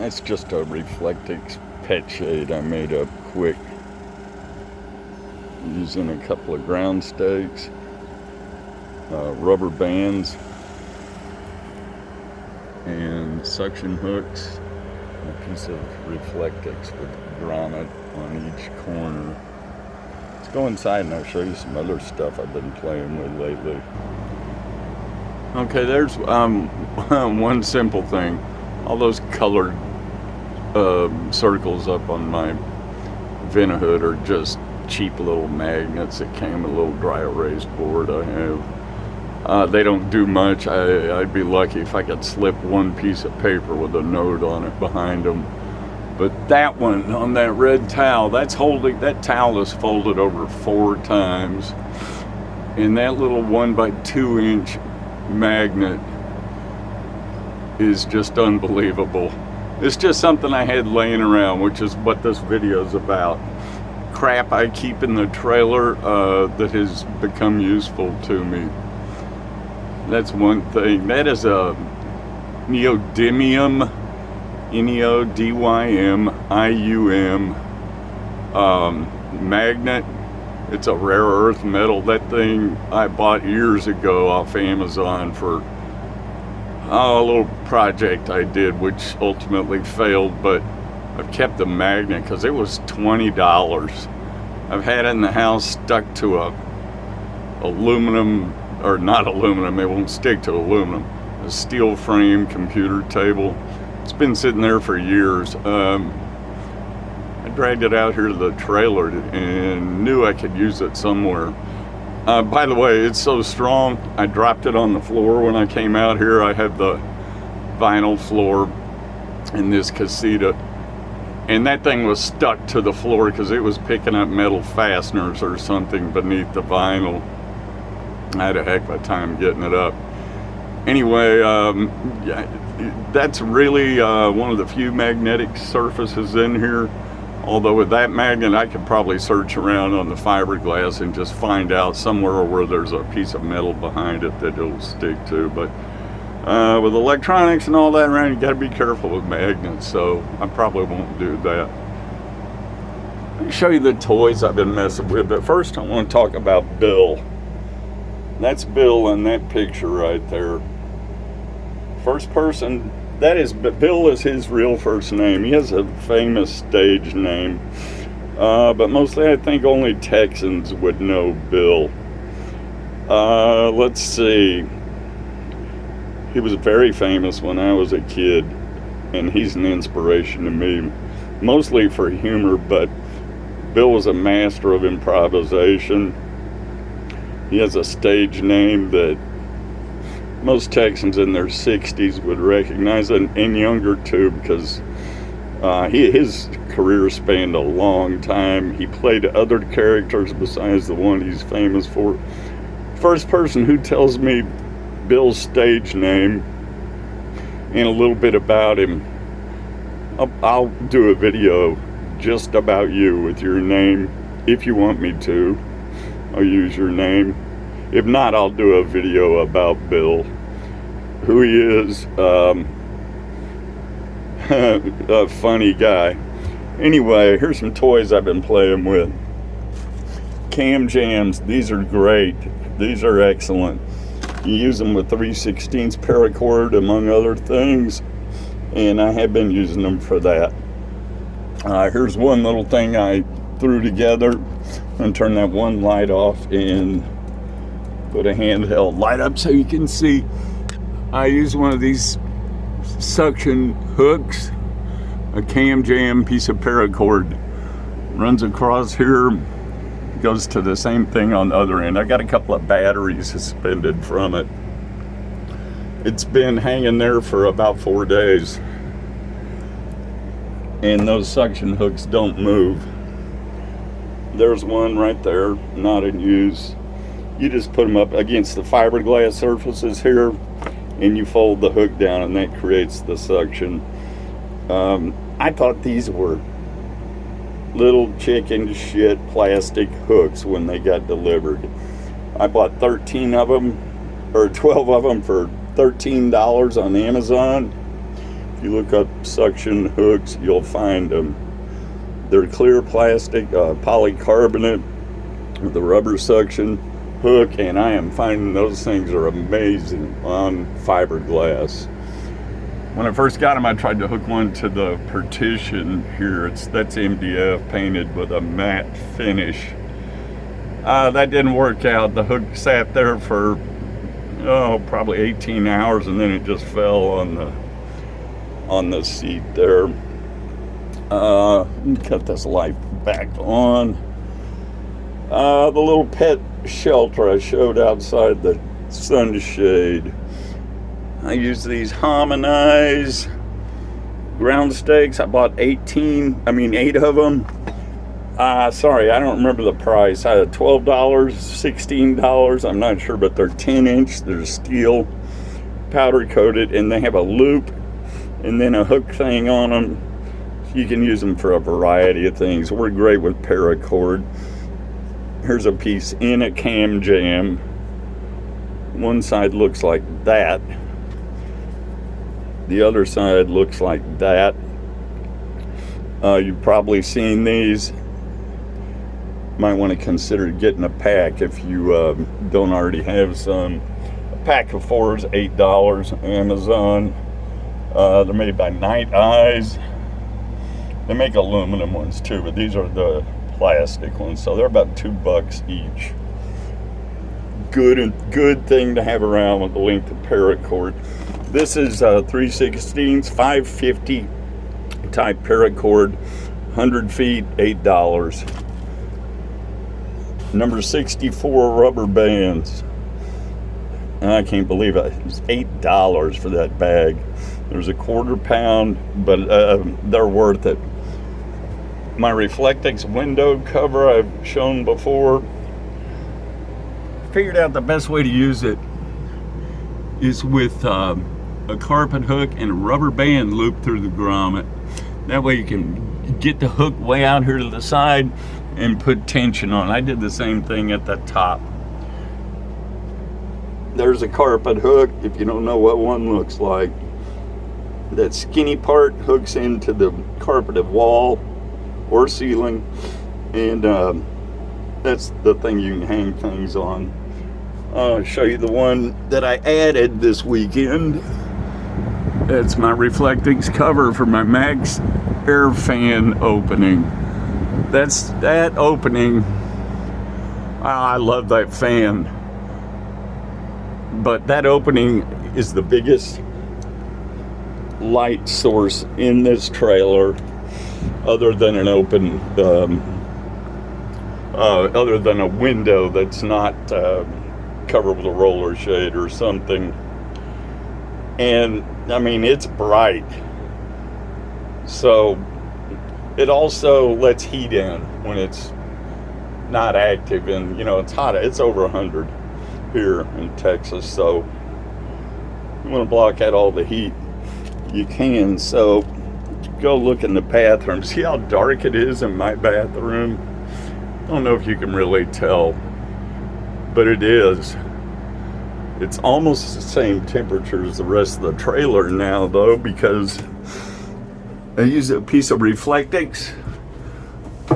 That's just a Reflectix pet shade I made up quick using a couple of ground stakes, rubber bands, and suction hooks, a piece of Reflectix with grommet on each corner. Let's go inside and I'll show you some other stuff I've been playing with lately. Okay, there's one simple thing. All those colored circles up on my Vinahood are just cheap little magnets that came with a little dry erase board I have. They don't do much. I'd be lucky if I could slip one piece of paper with a note on it behind them. But that one on that red towel, that towel is folded over 4 times. And that little 1x2 inch magnet is just unbelievable. It's just something I had laying around, which is what this video is about. Crap I keep in the trailer that has become useful to me. That's one thing. That is a neodymium, neodymium magnet. It's a rare earth metal. That thing I bought years ago off Amazon for a little project I did, which ultimately failed, but I've kept the magnet because it was $20. I've had it in the house stuck to a aluminum, or not aluminum, it won't stick to aluminum, a steel frame computer table. It's been sitting there for years. I dragged it out here to the trailer and knew I could use it somewhere. By the way, it's so strong, I dropped it on the floor when I came out here. I have the vinyl floor in this Casita, and that thing was stuck to the floor because it was picking up metal fasteners or something beneath the vinyl. I had a heck of a time getting it up. Anyway, yeah, that's really one of the few magnetic surfaces in here. Although with that magnet, I could probably search around on the fiberglass and just find out somewhere where there's a piece of metal behind it that it'll stick to. But with electronics and all that around, you got to be careful with magnets, so I probably won't do that. Let me show you the toys I've been messing with, but first I want to talk about Bill. That's Bill in that picture right there. First person. That is, Bill is his real first name. He has a famous stage name, but mostly I think only Texans would know Bill. Let's see. He was very famous when I was a kid, and he's an inspiration to me, mostly for humor, but Bill was a master of improvisation. He has a stage name that most Texans in their 60s would recognize, and younger too, because his career spanned a long time. He played other characters besides the one he's famous for. First person who tells me Bill's stage name and a little bit about him, I'll do a video just about you with your name. If you want me to, I'll use your name. If not, I'll do a video about Bill, who he is, a funny guy. Anyway, here's some toys I've been playing with. Cam jams, these are great. These are excellent. You use them with 3/16 paracord, among other things, and I have been using them for that. Here's one little thing I threw together. I'm going to turn that one light off and put a handheld light up so you can see. I use one of these suction hooks, a cam jam piece of paracord. Runs across here, goes to the same thing on the other end. I got a couple of batteries suspended from it. It's been hanging there for about 4 days. And those suction hooks don't move. There's one right there, not in use. You just put them up against the fiberglass surfaces here, and you fold the hook down, and that creates the suction. I thought these were little chicken shit plastic hooks when they got delivered. I bought 13 of them, or 12 of them for $13 on Amazon. If you look up suction hooks, you'll find them. They're clear plastic, polycarbonate with the rubber suction hook, and I am finding those things are amazing on fiberglass. When I first got them, I tried to hook one to the partition here. That's MDF painted with a matte finish. That didn't work out. The hook sat there for probably 18 hours, and then it just fell on the seat there. Cut this light back on. The little pet shelter I showed outside the sunshade. I use these Hominize ground stakes. I bought 8 of them. Sorry, I don't remember the price. I had $12, $16, I'm not sure, but they're 10-inch. They're steel, powder coated, and they have a loop and then a hook thing on them. You can use them for a variety of things. Work great with paracord. Here's a piece in a cam jam. One side looks like that. The other side looks like that. You've probably seen these. Might want to consider getting a pack if you don't already have some. A pack of 4 is $8 Amazon. They're made by Night Eyes. They make aluminum ones too, but these are the plastic ones, so they're about $2 each. Good thing to have around with the length of paracord. This is 3/16, 550 type paracord, 100 feet, $8. Number 64 rubber bands. And I can't believe it. It's $8 for that bag. There's a 1/4 pound, but they're worth it. My Reflectix window cover I've shown before. Figured out the best way to use it is with a carpet hook and a rubber band looped through the grommet. That way you can get the hook way out here to the side and put tension on. I did the same thing at the top. There's a carpet hook, if you don't know what one looks like. That skinny part hooks into the carpeted wall or ceiling, and that's the thing you can hang things on. I'll show you the one that I added this weekend. That's my Reflectix cover for my Max air fan opening. That's that opening. I love that fan. But that opening is the biggest light source in this trailer, other than an open, other than a window that's not covered with a roller shade or something. And I mean, it's bright, so it also lets heat in when it's not active. And you know, it's hot. It's over 100 here in Texas, so you want to block out all the heat you can. So go look in the bathroom. See how dark it is in my bathroom? I don't know if you can really tell, but it is. It's almost the same temperature as the rest of the trailer now, though, because I use a piece of Reflectix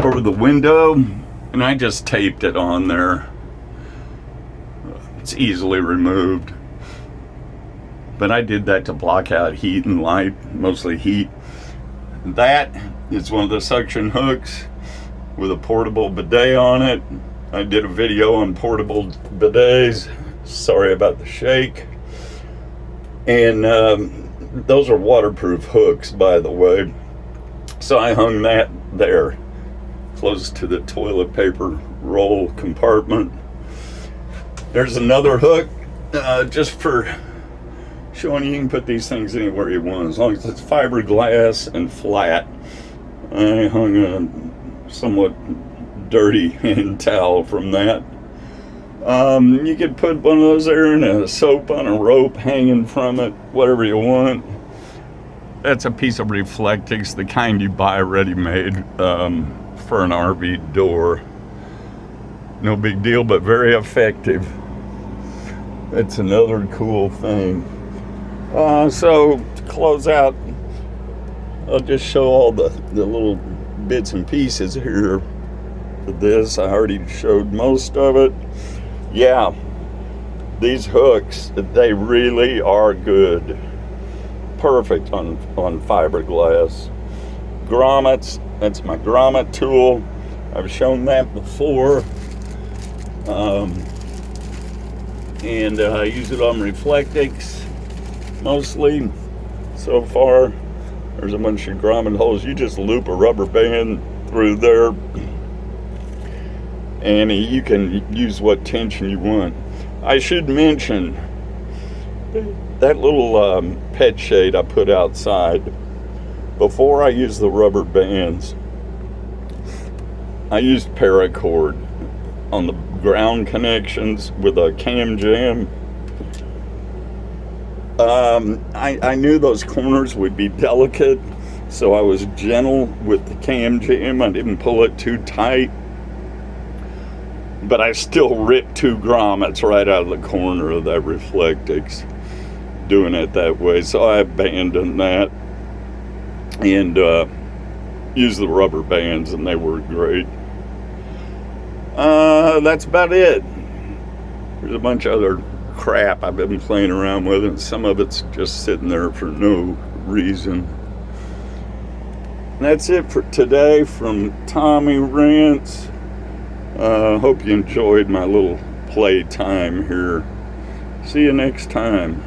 over the window, and I just taped it on there. It's easily removed. But I did that to block out heat and light, mostly heat. That is one of the suction hooks with a portable bidet on it. I did a video on portable bidets. Sorry about the shake. And those are waterproof hooks, by the way. So I hung that there, close to the toilet paper roll compartment. There's another hook, just for showing you can put these things anywhere you want, as long as it's fiberglass and flat. I hung a somewhat dirty hand towel from that. You could put one of those there and a soap on a rope hanging from it, whatever you want. That's a piece of Reflectix, the kind you buy ready-made for an RV door. No big deal, but very effective. That's another cool thing. So to close out I'll just show all the little bits and pieces here for this. I already showed most of it. Yeah, these hooks, they really are good. Perfect on fiberglass. Grommets, that's my grommet tool. I've shown that before. And I use it on Reflectix mostly so far. There's a bunch of grommet holes. You just loop a rubber band through there and you can use what tension you want. I should mention that little pet shade I put outside. Before I used the rubber bands, I used paracord on the ground connections with a cam jam. I knew those corners would be delicate, so I was gentle with the cam jam. I didn't pull it too tight, but I still ripped 2 grommets right out of the corner of that Reflectix doing it that way. So I abandoned that and used the rubber bands, and they were great. That's about it. There's a bunch of other crap I've been playing around with, and some of it's just sitting there for no reason. And that's it for today from Tommy Rants. Hope you enjoyed my little play time here. See you next time.